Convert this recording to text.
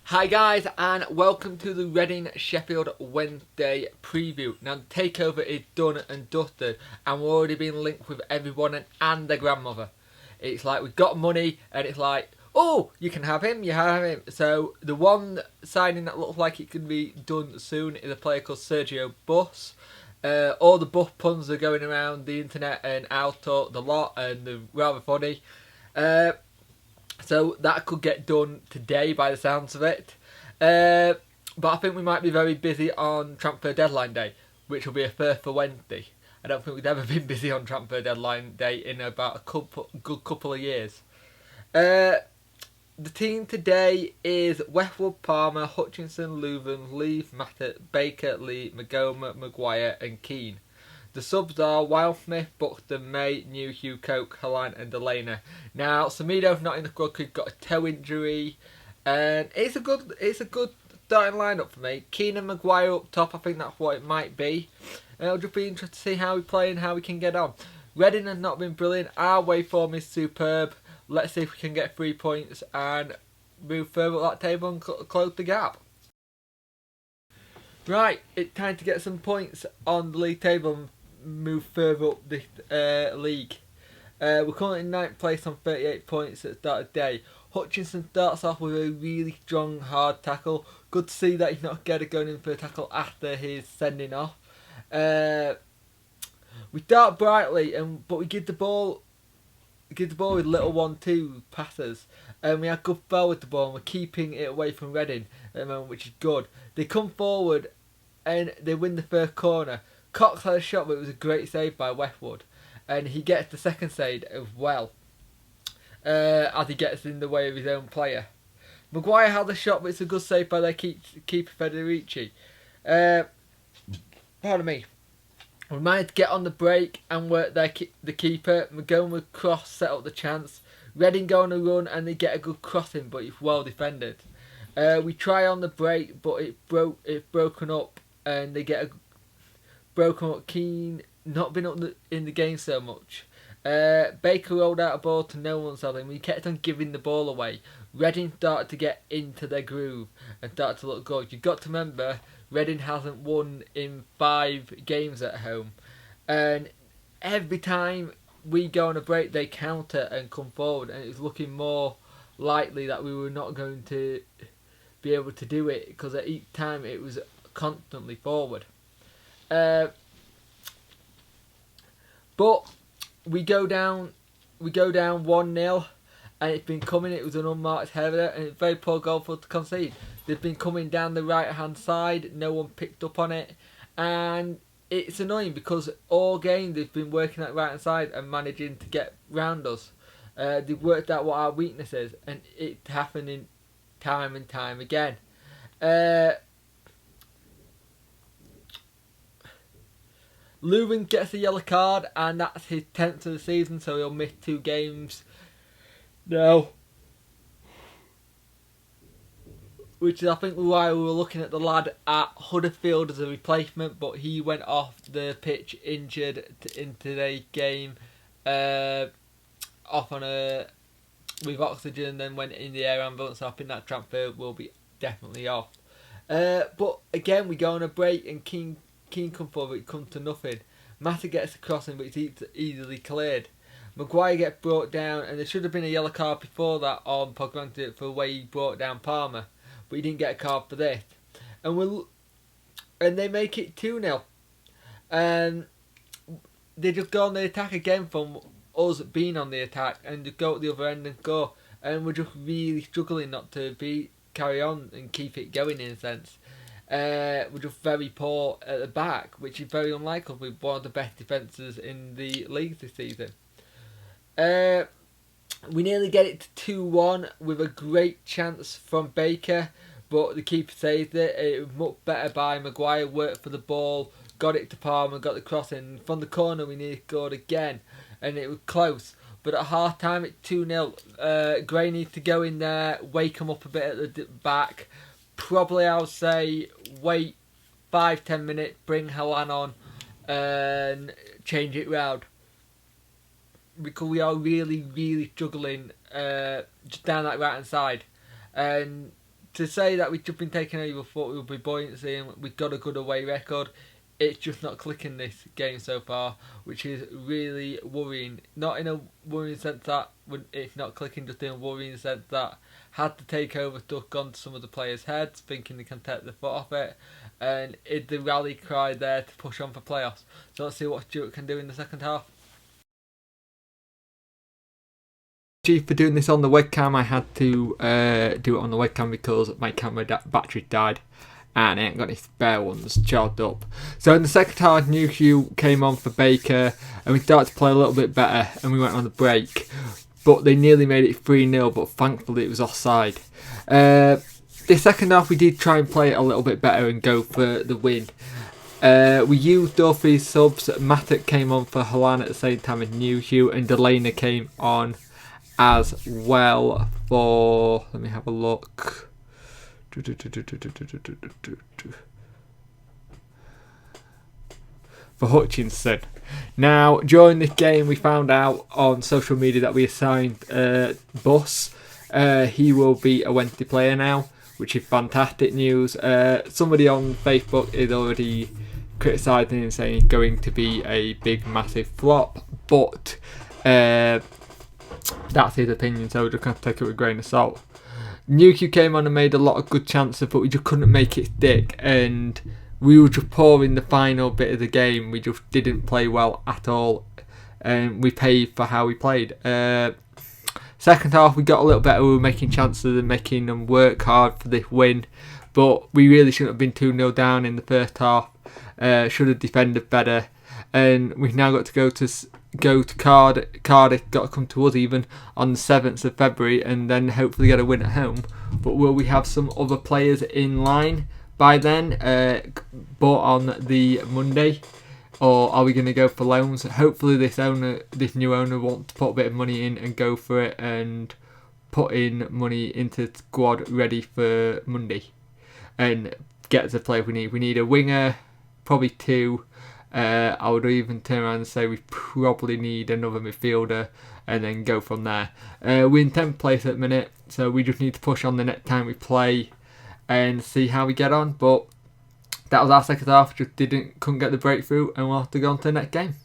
Hi guys, and welcome to the Reading Sheffield Wednesday preview. Now the takeover is done and dusted, and we're already being linked with everyone and their grandmother. It's like we've got money, and it's like, oh, you can have him, you have him. So the one signing that looks like it can be done soon is a player called Sergio Bus. All the Buff puns are going around the internet and out the lot, and they're rather funny. So that could get done today by the sounds of it. But I think we might be very busy on transfer deadline day, which will be a first for Wednesday. I don't think we've ever been busy on transfer deadline day in about a good couple of years. The team today is Westwood, Palmer, Hutchinson, Leuven, Leaf, Matter, Baker, Lee, Magoma, Maguire and Keane. The subs are Wildsmith, Buxton, May, New, Hugh, Coke, Halan and Delaney. Now, Semedo's not in the squad because he's got a toe injury. And it's a good starting lineup for me. Keane and Maguire up top, I think that's what it might be. And it'll just be interesting to see how we play and how we can get on. Reading has not been brilliant. Our way form is superb. Let's see if we can get 3 points and move further up that table and close the gap. Right, it's time to get some points on the league table and move further up the league. We're currently in 9th place on 38 points at the start of the day. Hutchinson starts off with a really strong, hard tackle. Good to see that he's not scared of going in for a tackle after his sending off. We start brightly, but we give the ball with little 1-2 passes. And we have good spell with the ball and we're keeping it away from Reading at the moment, which is good. They come forward and they win the first corner. Cox had a shot, but it was a great save by Westwood. And he gets the second save as well, as he gets in the way of his own player. Maguire had the shot, but it's a good save by their keeper Federici. Pardon me. We managed to get on the break and work the keeper. Magoma cross set up the chance. Reading go on a run and they get a good crossing, but it's well defended. We try on the break, but it's broken up and they get a broken up. Keane not been up in the game so much. Baker rolled out a ball to no one's and we kept on giving the ball away. Reading started to get into their groove and started to look good. You've got to remember, Reading hasn't won in 5 games at home, and every time we go on a break they counter and come forward, and it's looking more likely that we were not going to be able to do it because at each time it was constantly forward. But we go down 1-0, and it's been coming. It was an unmarked header, and it's a very poor goal for us to concede. They've been coming down the right hand side. No one picked up on it, and it's annoying because all game they've been working at right hand side and managing to get round us. They've worked out what our weakness is, and it's happening time and time again. Leuven gets a yellow card, and that's his 10th of the season, so he'll miss 2 games now. Which is, I think, why we were looking at the lad at Huddersfield as a replacement, but he went off the pitch injured in today's game, off on with oxygen, and then went in the air ambulance. So I think that transfer will be definitely off. But again, we go on a break, and Keane come forward. It comes to nothing. Matter gets a crossing, but it's easily cleared. Maguire gets brought down, and there should have been a yellow card before that on Pogba for the way he brought down Palmer, but he didn't get a card for this. And they make it 2-0, and they just go on the attack again from us being on the attack, and just go at the other end and go. And we're just really struggling not to carry on and keep it going in a sense. We're just very poor at the back, which is very unlikely with one of the best defences in the league this season. We nearly get it to 2-1 with a great chance from Baker, but the keeper saved it. It was much better by Maguire, worked for the ball, got it to Palmer, got the cross in. From the corner we nearly scored again, and it was close. But at half time it's 2-0. Gray needs to go in there, wake him up a bit at the back. Probably I would say wait 5-10 minutes, bring Halan on and change it round. Because we are really struggling just down that right hand side. And to say that we've just been taken over, thought we would be buoyancy and we've got a good away record. It's just not clicking this game so far, which is really worrying. Not in a worrying sense that it's not clicking, just in a worrying sense that had the takeover stuck onto some of the players' heads, thinking they can take the foot off it, and is the rally cry there to push on for playoffs? So let's see what Stuart can do in the second half. For doing this on the webcam, I had to do it on the webcam because my camera battery died and I ain't got any spare ones charged up. So in the second half, New Hugh came on for Baker and we started to play a little bit better and we went on the break, but they nearly made it 3-0, but thankfully it was offside. The second half we did try and play it a little bit better and go for the win. We used all three subs. Mattock came on for Halan at the same time as New Hugh, and Delaney came on as well for, let me have a look, for Hutchinson. Now, during this game, we found out on social media that we assigned Bus. He will be a Wednesday player now, which is fantastic news. Somebody on Facebook is already criticising and saying he's going to be a big, massive flop, but that's his opinion, so we're just going to take it with a grain of salt. Newcastle came on and made a lot of good chances, but we just couldn't make it stick, and we were just poor in the final bit of the game. We just didn't play well at all, and we paid for how we played. Second half we got a little better. We were making chances and making them work hard for this win, but we really shouldn't have been 2-0 down in the first half. Should have defended better, and we've now got to go to Cardiff, got to come to us even on the 7th of February, and then hopefully get a win at home. But will we have some other players in line by then, bought on the Monday, or are we going to go for loans? Hopefully this new owner wants to put a bit of money in and go for it and put in money into the squad ready for Monday and get the player we need. We need a winger, probably two. I would even turn around and say we probably need another midfielder and then go from there. We're in 10th place at the minute, so we just need to push on the next time we play and see how we get on. But that was our second half, just couldn't get the breakthrough, and we'll have to go on to the next game.